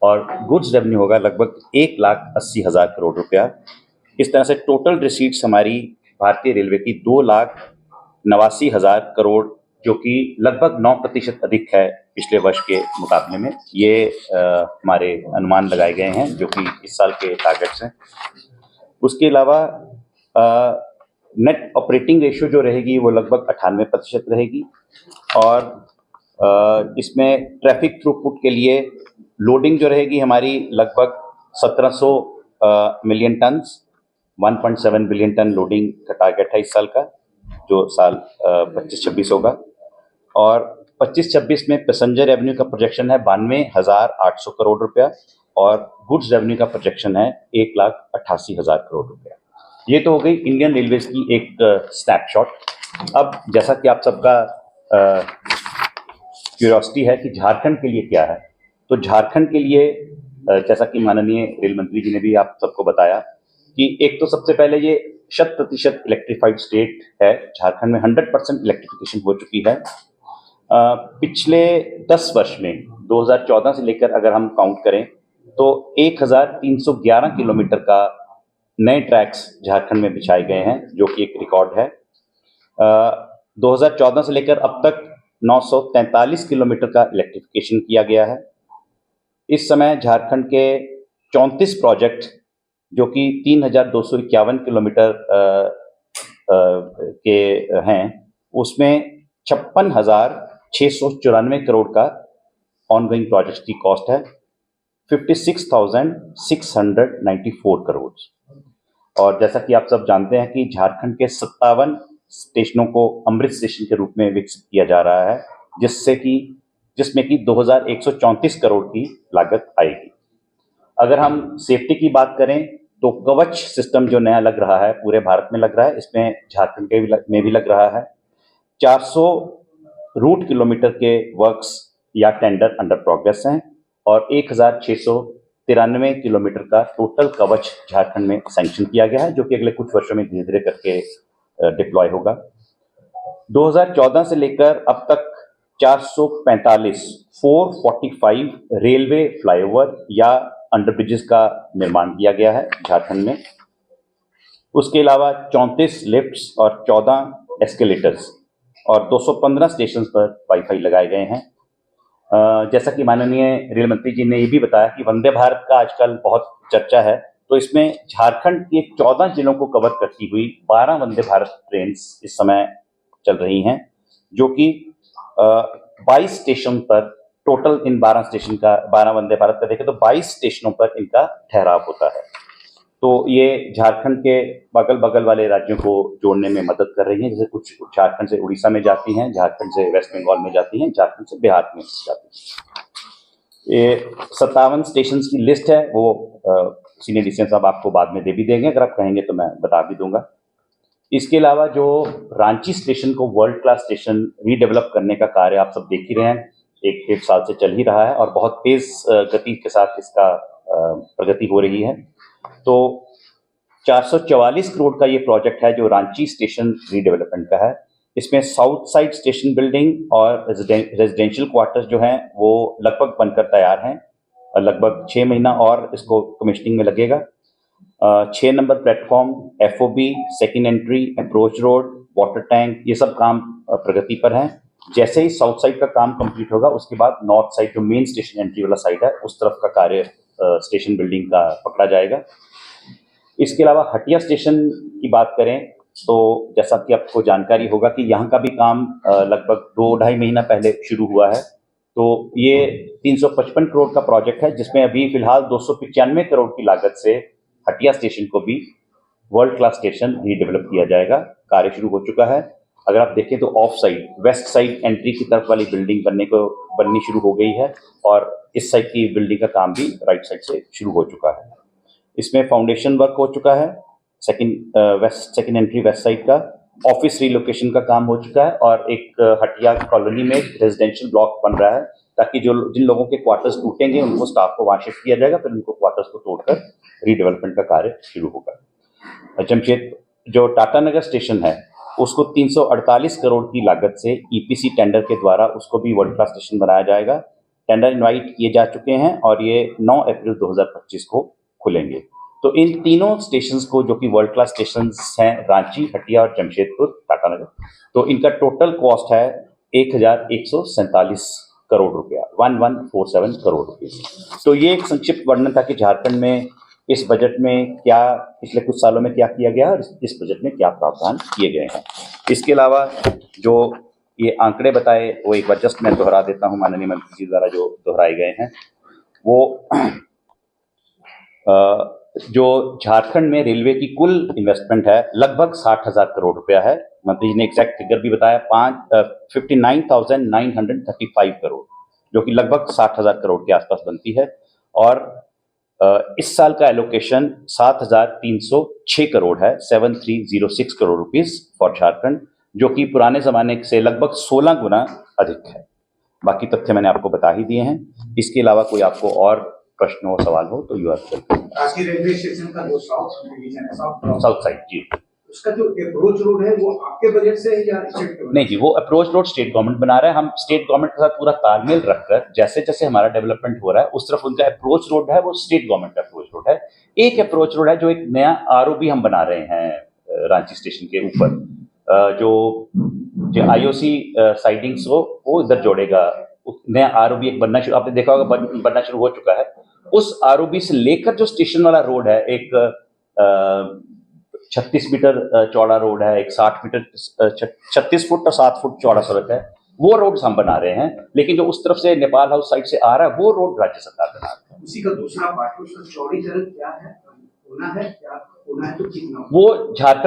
और goods revenue होगा लगभग 1,80,000 करोड़ रुपया। इस तरह से टोटल रिसीट्स हमारी भारतीय रेलवे की 2,89,000 करोड़, जो कि लगभग 9% अधिक है पिछले वर्ष के मुकाबले में। ये हमारे अनुमान लगाए गए हैं जो कि इस साल के टारगेट्स हैं। उसके अलावा नेट ऑपरेटिंग रेशियो जो रहेगी वो लगभग 98% रहेगी और इसमें ट्रैफिक थ्रूपुट के लिए लोडिंग जो रहेगी हमारी लगभग 1700 million tons, 1.7 billion ton loading का टारगेट है इस साल का, जो साल 25-26 होगा। और 25-26 में पैसेंजर रेवेन्यू का प्रोजेक्शन है 92,800 करोड़ रुपया और गुड्स रेवेन्यू का प्रोजेक्शन है 1,88,000 करोड़ रुपया। ये तो हो गई इंडियन रेलवेज की एक स्नैपशॉट। अब जैसा कि आप सबका क्यूरियोसिटी है कि झारखंड के लिए क्या है, तो झारखंड के लिए जैसा कि माननीय रेल मंत्री जी ने भी आप सबको बताया कि एक तो सबसे पहले ये 100% इलेक्ट्रिफाइड स्टेट है। झारखंड में 100% इलेक्ट्रिफिकेशन हो चुकी है। पिछले 10 वर्ष में 2014 से लेकर अगर हम काउंट करें तो 1,311 किलोमीटर का नए ट्रैक्स झारखंड में बिछाए गए हैं, जो कि एक रिकॉर्ड है। 2014 से लेकर अब तक 943 किलोमीटर का इलेक्ट्रिफिकेशन किया गया है। इस समय झारखंड के 34 प्रोजेक्ट जो कि 3,251 किलोमीटर के हैं, उसमें 56,694 करोड़ का ऑनगोइंग प्रोजेक्ट की कॉस्ट है, 56,694 करोड़। और जैसा कि आप सब जानते हैं कि झारखंड के 57 स्टेशनों को अमृत स्टेशन के रूप में विकसित किया जा रहा है, जिसमें कि 2,134 करोड़ की लागत आएगी। अगर हम सेफ्टी की बात करें तो कवच सिस्टम जो नया लग रहा है पूरे भारत में लग रहा है, इसमें झारखंड में भी लग रहा है। 400 रूट किलोमीटर के वर्क्स या टेंडर अंडर प्रोग्रेस हैं और 1,693 किलोमीटर का टोटल कवच झारखंड में सैंक्शन किया गया है, जो कि अगले कुछ वर्षों में धीरे धीरे करके डिप्लॉय होगा। 2014 से लेकर अब तक 445 रेलवे फ्लाईओवर या अंडरब्रिजेस का निर्माण किया गया है झारखंड में। उसके अलावा 34 लिफ्ट्स और 14 एस्केलेटर्स और 215 स्टेशन पर वाईफाई लगाए गए हैं। जैसा कि माननीय रेल मंत्री जी ने ये भी बताया कि वंदे भारत का आजकल बहुत चर्चा है, तो इसमें झारखंड के 14 जिलों को कवर करती हुई 12 वंदे भारत ट्रेन इस समय चल रही हैं, जो कि 22 स्टेशन पर टोटल इन 12 वंदे भारत का देखें तो 22 स्टेशनों पर इनका ठहराव होता है। तो ये झारखंड के बगल वाले राज्यों को जोड़ने में मदद कर रही हैं। जैसे कुछ झारखंड से उड़ीसा में जाती हैं, झारखंड से वेस्ट बंगाल में जाती हैं, झारखंड से बिहार में जाती हैं। ये 57 स्टेशन की लिस्ट है, वो सीनियर डीसीएम साहब आपको बाद में दे भी देंगे, अगर आप कहेंगे तो मैं बता भी दूंगा। इसके अलावा जो रांची स्टेशन को वर्ल्ड क्लास स्टेशन रीडेवलप करने का कार्य आप सब देख ही रहे हैं, 1-1.5 साल से चल ही रहा है और बहुत तेज गति के साथ इसका प्रगति हो रही है। तो 444 करोड़ का ये प्रोजेक्ट है जो रांची स्टेशन रीडेवलपमेंट का है। इसमें साउथ साइड स्टेशन बिल्डिंग और रेजिडेंशियल क्वार्टर्स जो हैं वो लगभग बनकर तैयार हैं और लगभग 6 महीना और इसको कमिश्निंग में लगेगा। 6 number platform, FOB, second entry, approach road, water tank, ये सब काम प्रगति पर हैं। जैसे ही साउथ साइड का काम कंप्लीट होगा उसके बाद नॉर्थ साइड जो मेन स्टेशन एंट्री वाला साइड है उस तरफ का कार्य स्टेशन बिल्डिंग का पकड़ा जाएगा। इसके अलावा हटिया स्टेशन की बात करें तो जैसा कि आपको जानकारी होगा कि यहाँ का भी काम लगभग 2-2.5 महीना पहले शुरू हुआ है। तो ये 355 करोड़ का प्रोजेक्ट है, जिसमें अभी फिलहाल 295 करोड़ की लागत से हटिया स्टेशन को भी वर्ल्ड क्लास स्टेशन रीडेवलप किया जाएगा। कार्य शुरू हो चुका है। अगर आप देखें तो of side west side entry की तरफ वाली बिल्डिंग बननी शुरू हो गई है और इस साइड की बिल्डिंग का काम भी राइट साइड से शुरू हो चुका है। इसमें फाउंडेशन वर्क हो चुका है, सेकेंड एंट्री वेस्ट साइड का ऑफिस रिलोकेशन का काम हो चुका है और एक हटिया कॉलोनी में रेजिडेंशियल ब्लॉक बन रहा है, ताकि जिन लोगों के क्वार्टर्स टूटेंगे उनको स्टाफ को वहां शिफ्ट किया जाएगा, फिर उनको क्वार्टर्स को तोड़कर रीडेवलपमेंट का कार्य शुरू होगा। जमशेद जो टाटा नगर स्टेशन है उसको 348 करोड़ की लागत से ईपीसी टेंडर के द्वारा उसको भी वर्ल्ड क्लास स्टेशन बनाया जाएगा। टेंडर इनवाइट किए जा चुके हैं और ये 9 अप्रैल 2025 को खुलेंगे। तो इन तीनों स्टेशंस को, जो कि वर्ल्ड क्लास स्टेशंस हैं, रांची, हटिया और जमशेदपुर, टाटानगर, तो इनका टोटल कॉस्ट है 1147 करोड़ रुपया, 1147 करोड़ रुपये। तो ये एक संक्षिप्त वर्णन था कि झारखंड में इस बजट में क्या, पिछले कुछ सालों में क्या किया गया और इस बजट में क्या प्रावधान किए गए हैं। इसके अलावा जो ये आंकड़े बताए वो एक बार जस्ट मैं दोहरा देता हूँ, माननीय मंत्री जी द्वारा जो दोहराए गए हैं वो जो झारखंड में रेलवे की कुल इन्वेस्टमेंट है लगभग 60,000 करोड़ रुपया है। मंत्री जी ने एग्जैक्ट फिगर भी बताया, 59,935 करोड़, जो कि लगभग 60,000 करोड़ के आसपास बनती है। और इस साल का एलोकेशन 7,306 करोड़ है, 7,306 करोड़ रुपीस फॉर झारखंड, जो कि पुराने जमाने से लगभग 16 गुना अधिक है। बाकी तथ्य मैंने आपको बता ही दिए हैं। इसके अलावा कोई आपको और प्रश्न हो, सवाल हो तो you are welcome. Ranchi railway station का जो साउथ डिवीजन है, साउथ साइड जी, उसका जो अप्रोच रोड है वो आपके बजट से है या स्टेट के? नहीं जी, वो अप्रोच रोड स्टेट गवर्नमेंट बना रहा है। हम स्टेट गवर्नमेंट के साथ पूरा तालमेल रखकर जैसे जैसे हमारा डेवलपमेंट हो रहा है उस तरफ उनका अप्रोच रोड है, वो स्टेट गवर्नमेंट का अप्रोच रोड है। एक अप्रोच रोड है जो एक नया आरओबी हम बना रहे हैं रांची स्टेशन के ऊपर, जो आईओसी साइडिंग्स वो इधर जोड़ेगा। नया आरओबी एक बनना शुरू, आपने देखा होगा बनना शुरू हो चुका है। उस आरओबी से लेकर जो स्टेशन वाला रोड है, एक 36 मीटर चौड़ा रोड है, एक 60 मीटर 36 फुट और 7 फुट चौड़ा सड़क है, वो रोड्स हम बना रहे हैं। लेकिन जो उस तरफ से नेपाल हाउस साइड से आ रहा है वो रोड राज्य सरकार बना रही है। उसी का दूसरा पार्ट, उसका चौड़ीकरण क्या है, होना है क्या, होना है तो कितना? वो झारखंड